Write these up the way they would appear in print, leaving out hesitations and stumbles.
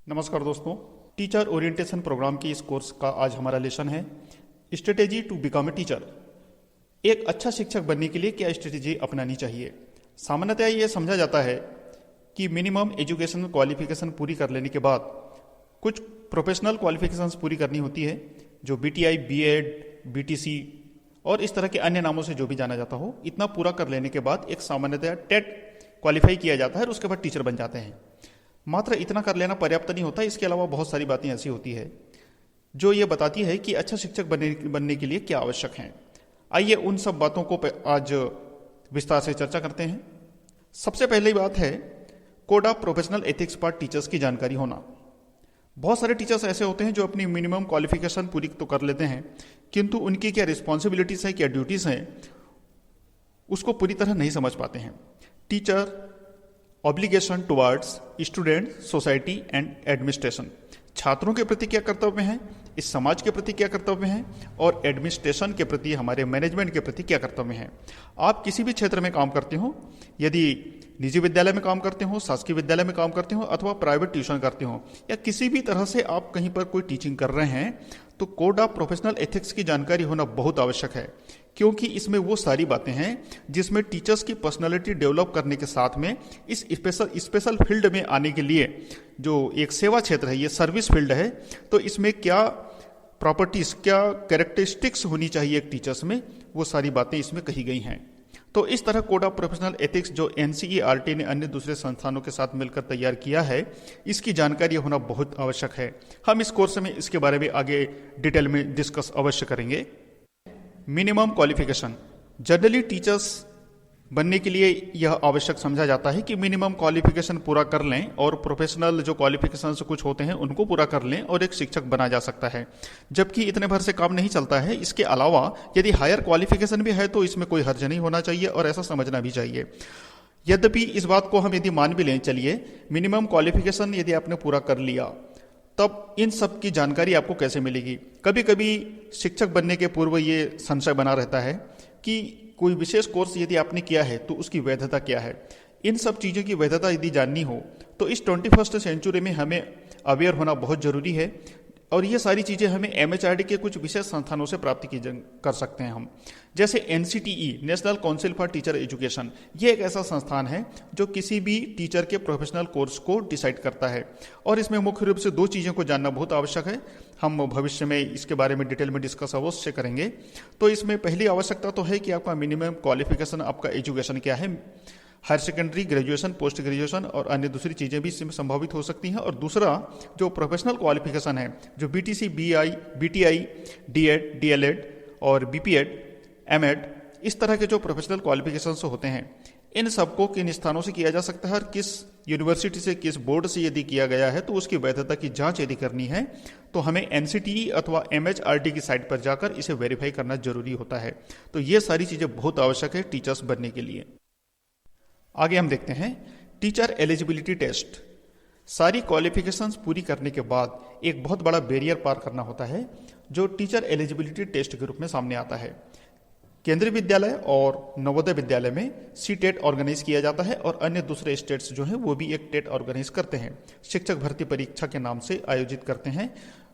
नमस्कार दोस्तों। Teacher orientation programme की इस कोर्स का आज हमारा लेसन है strategy to become a teacher. एक अच्छा शिक्षक बनने के लिए क्या स्ट्रेटेजी अपनानी चाहिए। सामान्यतः यह समझा जाता है कि मिनिमम एजुकेशन क्वालिफिकेशन पूरी कर लेने के बाद कुछ प्रोफेशनल क्वालिफिकेशंस पूरी करनी होती है, जो बीटीआई, बीएड, बीटीसी और इस तरह के अन्य नामों से जो भी जाना जाता हो। इतना पूरा कर लेने के बाद एक सामान्यतः टेट क्वालिफाई किया जाता है और उसके बाद टीचर बन जाते हैं। मात्र इतना कर लेना पर्याप्त नहीं होता, इसके अलावा बहुत सारी बातें ऐसी होती है जो ये बताती है कि अच्छा शिक्षक बनने के लिए क्या आवश्यक है। आइए उन सब बातों को आज विस्तार से चर्चा करते हैं। सबसे पहली बात है कोड ऑफ प्रोफेशनल एथिक्स पर टीचर्स की जानकारी होना। बहुत सारे टीचर्स ऐसे होते हैं जो अपनी मिनिमम क्वालिफिकेशन पूरी तो कर लेते हैं, किंतु उनकी क्या रिस्पॉन्सिबिलिटीज है, क्या ड्यूटीज हैं, उसको पूरी तरह नहीं समझ पाते हैं। Teacher obligation towards student, society and administration. छात्रों के प्रति क्या कर्तव्य हैं, इस समाज के प्रति क्या कर्तव्य हैं, और एडमिनिस्ट्रेशन के प्रति, हमारे मैनेजमेंट के प्रति क्या कर्तव्य हैं। आप किसी भी क्षेत्र में काम करते हो, यदि निजी विद्यालय में काम करते हो, शासकीय विद्यालय में काम करते हो अथवा प्राइवेट ट्यूशन करते हो, या किसी भी तरह से आप कहीं पर कोई टीचिंग कर रहे हैं, तो कोड ऑफ प्रोफेशनल एथिक्स की जानकारी होना बहुत आवश्यक है, क्योंकि इसमें वो सारी बातें हैं जिसमें टीचर्स की पर्सनालिटी डेवलप करने के साथ में इस स्पेशल फील्ड में आने के लिए, जो एक सेवा क्षेत्र है, ये सर्विस फील्ड है, तो इसमें क्या प्रॉपर्टीज, क्या कैरेक्टरिस्टिक्स होनी चाहिए एक टीचर्स में, वो सारी बातें इसमें कही गई हैं। तो इस तरह कोड ऑफ प्रोफेशनल एथिक्स जो एनसीईआरटी ने अन्य दूसरे संस्थानों के साथ मिलकर तैयार किया है, इसकी जानकारी होना बहुत आवश्यक है। हम इस कोर्स में इसके बारे में आगे डिटेल में डिस्कस अवश्य करेंगे। Minimum qualification. जनरली टीचर्स बनने के लिए यह आवश्यक समझा जाता है कि मिनिमम क्वालिफिकेशन पूरा कर लें और प्रोफेशनल जो क्वालिफिकेशंस कुछ होते हैं उनको पूरा कर लें और एक शिक्षक बना जा सकता है, जबकि इतने भर से काम नहीं चलता है। इसके अलावा यदि हायर क्वालिफिकेशन भी है तो इसमें कोई हर्ज नहीं होना चाहिए और ऐसा समझना भी चाहिए। यद्यपि इस बात को हम यदि मान भी लें, चलिए मिनिमम क्वालिफिकेशन यदि आपने पूरा कर लिया, तब इन सब की जानकारी आपको कैसे मिलेगी। कभी कभी शिक्षक बनने के पूर्व ये संशय बना रहता है कि कोई विशेष कोर्स यदि आपने किया है तो उसकी वैधता क्या है। इन सब चीज़ों की वैधता यदि जाननी हो तो इस 21st सेंचुरी में हमें अवेयर होना बहुत जरूरी है, और ये सारी चीज़ें हमें एमएचआरडी के कुछ विशेष संस्थानों से प्राप्त कर सकते हैं हम, जैसे NCTE, national council for teacher education. ये एक ऐसा संस्थान है जो किसी भी टीचर के प्रोफेशनल कोर्स को डिसाइड करता है, और इसमें मुख्य रूप से दो चीज़ों को जानना बहुत आवश्यक है। हम भविष्य में इसके बारे में डिटेल में डिस्कस अवश्य करेंगे। तो इसमें पहली आवश्यकता तो है कि आपका मिनिमम क्वालिफिकेशन, आपका एजुकेशन क्या है, higher secondary, graduation, post graduation और अन्य दूसरी चीज़ें भी इसमें संभावित हो सकती हैं। और दूसरा जो प्रोफेशनल क्वालिफिकेशन है, जो बीटीसी, बीटीआई, डीएड, डीएलएड और बीपीएड, एमएड, इस तरह के जो प्रोफेशनल क्वालिफिकेशंस होते हैं, इन सबको किन स्थानों से किया जा सकता है और किस यूनिवर्सिटी से, किस बोर्ड से यदि किया गया है, तो उसकी वैधता की जांच यदि करनी है तो हमें एनसीटीई अथवा एमएचआरडी की साइट पर जाकर इसे वेरीफाई करना जरूरी होता है। तो ये सारी चीज़ें बहुत आवश्यक है टीचर्स बनने के लिए। आगे हम देखते हैं टीचर एलिजिबिलिटी टेस्ट। सारी क्वालिफिकेशंस पूरी करने के बाद एक बहुत बड़ा बैरियर पार करना होता है, जो टीचर एलिजिबिलिटी टेस्ट के रूप में सामने आता है। केंद्रीय विद्यालय और नवोदय विद्यालय में सी टेट ऑर्गेनाइज किया जाता है, और अन्य दूसरे स्टेट्स जो हैं वो भी एक टेट ऑर्गेनाइज करते हैं, शिक्षक भर्ती परीक्षा के नाम से आयोजित करते हैं।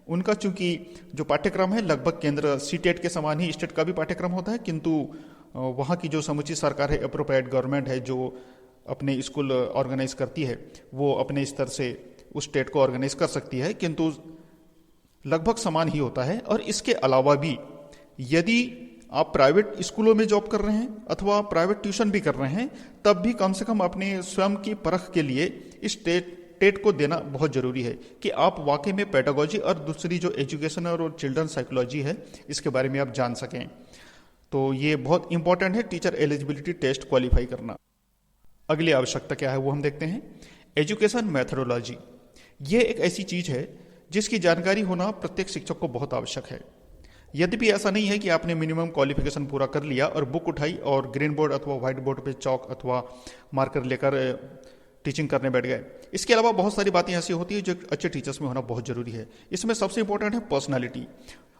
उनका चूंकि जो पाठ्यक्रम है लगभग केंद्र सी टेट के समान ही स्टेट का भी पाठ्यक्रम होता है, किंतु वहाँ की जो समुचित सरकार है, अप्रोप्रिएट गवर्नमेंट है, जो अपने स्कूल ऑर्गेनाइज करती है, वो अपने स्तर से उस स्टेट को ऑर्गेनाइज कर सकती है, किंतु लगभग समान ही होता है। और इसके अलावा भी यदि आप प्राइवेट स्कूलों में जॉब कर रहे हैं अथवा प्राइवेट ट्यूशन भी कर रहे हैं, तब भी कम से कम अपने स्वयं की परख के लिए इस टेट को देना बहुत जरूरी है कि आप वाकई में पेडागोजी और दूसरी जो एजुकेशन और चिल्ड्रन साइकोलॉजी है, इसके बारे में आप जान सकें। तो ये बहुत इंपॉर्टेंट है टीचर एलिजिबिलिटी टेस्ट क्वालिफाई करना। अगली आवश्यकता क्या है वो हम देखते हैं, एजुकेशन मैथडोलॉजी। ये एक ऐसी चीज है जिसकी जानकारी होना प्रत्येक शिक्षक को बहुत आवश्यक है। यद्यपि ऐसा नहीं है कि आपने मिनिमम क्वालिफिकेशन पूरा कर लिया और बुक उठाई और ग्रीन बोर्ड अथवा व्हाइट बोर्ड पे चौक अथवा मार्कर लेकर टीचिंग करने बैठ गए। इसके अलावा बहुत सारी बातें ऐसी होती है जो अच्छे टीचर्स में होना बहुत जरूरी है। इसमें सबसे इंपॉर्टेंट है पर्सनालिटी।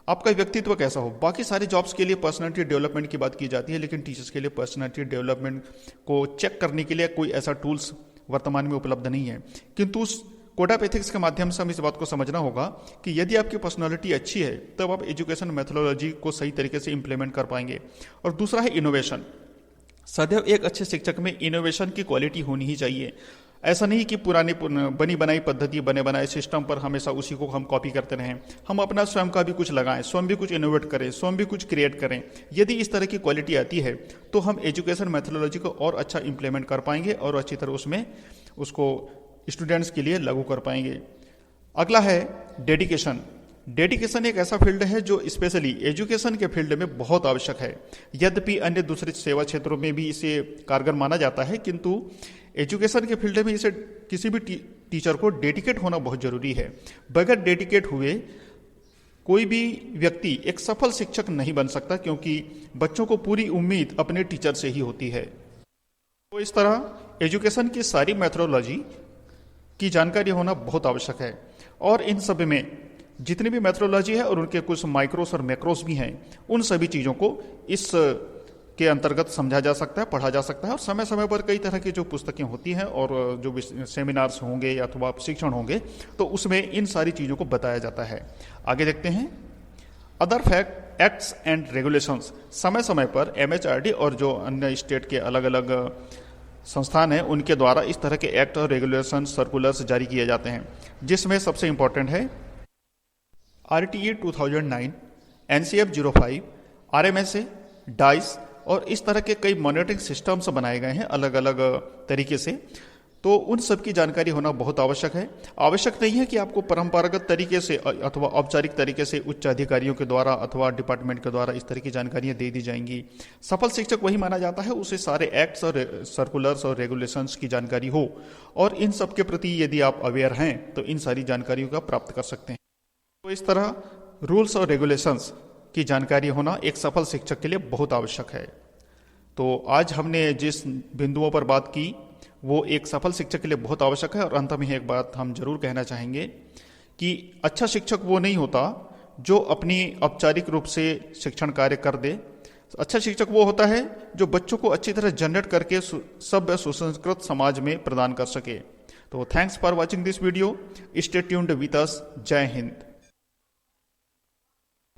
आपका व्यक्तित्व कैसा हो। बाकी सारे जॉब्स के लिए पर्सनालिटी डेवलपमेंट की बात की जाती है, लेकिन टीचर्स के लिए पर्सनालिटी डेवलपमेंट को चेक करने के लिए कोई ऐसा टूल्स वर्तमान में उपलब्ध नहीं है, किंतु उस कोड ऑफ एथिक्स के माध्यम से हमें इस बात को समझना होगा कि यदि आपकी पर्सनालिटी अच्छी है तब आप एजुकेशन मेथोडोलॉजी को सही तरीके से इंप्लीमेंट कर पाएंगे। और दूसरा है इनोवेशन। सदैव एक अच्छे शिक्षक में इनोवेशन की क्वालिटी होनी ही चाहिए। ऐसा नहीं कि पुरानी बनी बनाई पद्धति, बने बनाए सिस्टम पर हमेशा उसी को हम कॉपी करते रहें। हम अपना स्वयं का भी कुछ लगाएं, स्वयं भी कुछ इनोवेट करें, स्वयं भी कुछ क्रिएट करें। यदि इस तरह की क्वालिटी आती है तो हम एजुकेशन मेथोडोलॉजी को और अच्छा इंप्लीमेंट कर पाएंगे और अच्छी तरह उसमें उसको स्टूडेंट्स के लिए लागू कर पाएंगे। अगला है डेडिकेशन। डेडिकेशन एक ऐसा फील्ड है जो स्पेशली एजुकेशन के फील्ड में बहुत आवश्यक है। यद्यपि अन्य दूसरे सेवा क्षेत्रों में भी इसे कारगर माना जाता है, किंतु एजुकेशन के फील्ड में इसे किसी भी टीचर को डेडिकेट होना बहुत जरूरी है। बगैर डेडिकेट हुए कोई भी व्यक्ति एक सफल शिक्षक नहीं बन सकता, क्योंकि बच्चों को पूरी उम्मीद अपने टीचर से ही होती है। तो इस तरह एजुकेशन की सारी मेथोडोलॉजी की जानकारी होना बहुत आवश्यक है। और इन सब में जितनी भी मेथोडोलॉजी है और उनके कुछ माइक्रोस और मैक्रोस भी हैं, उन सभी चीज़ों को इस के अंतर्गत समझा जा सकता है, पढ़ा जा सकता है। और समय समय पर कई तरह की जो पुस्तकें होती हैं और जो भी सेमिनार्स होंगे या अथवा शिक्षण होंगे तो उसमें इन सारी चीज़ों को बताया जाता है। आगे देखते हैं other fact acts and regulations. समय समय पर MHRD और जो अन्य स्टेट के अलग अलग संस्थान हैं उनके द्वारा इस तरह के एक्ट और रेगुलेशन सर्कुलर्स जारी किए जाते हैं, जिसमें सबसे इंपॉर्टेंट है RTE 2009, NCF 05, RMSA, डाइस और इस तरह के कई मॉनिटरिंग सिस्टम्स बनाए गए हैं अलग अलग तरीके से। तो उन सब की जानकारी होना बहुत आवश्यक है। आवश्यक नहीं है कि आपको परंपरागत तरीके से अथवा औपचारिक तरीके से उच्च अधिकारियों के द्वारा अथवा डिपार्टमेंट के द्वारा इस तरह की जानकारियां दे दी जाएंगी। सफल शिक्षक वही माना जाता है उसे सारे एक्ट्स और सर्कुलर्स और रेगुलेशंस की जानकारी हो, और इन सब के प्रति यदि आप अवेयर हैं तो इन सारी जानकारियों का प्राप्त कर सकते हैं। तो इस तरह रूल्स और रेगुलेशंस की जानकारी होना एक सफल शिक्षक के लिए बहुत आवश्यक है। तो आज हमने जिस बिंदुओं पर बात की वो एक सफल शिक्षक के लिए बहुत आवश्यक है। और अंत में एक बात हम जरूर कहना चाहेंगे कि अच्छा शिक्षक वो नहीं होता जो अपनी औपचारिक रूप से शिक्षण कार्य कर दे। अच्छा शिक्षक वो होता है जो बच्चों को अच्छी तरह जनरेट करके सभ्य सुसंस्कृत समाज में प्रदान कर सके। तो thanks for watching this video. Stay tuned with us. जय हिंद।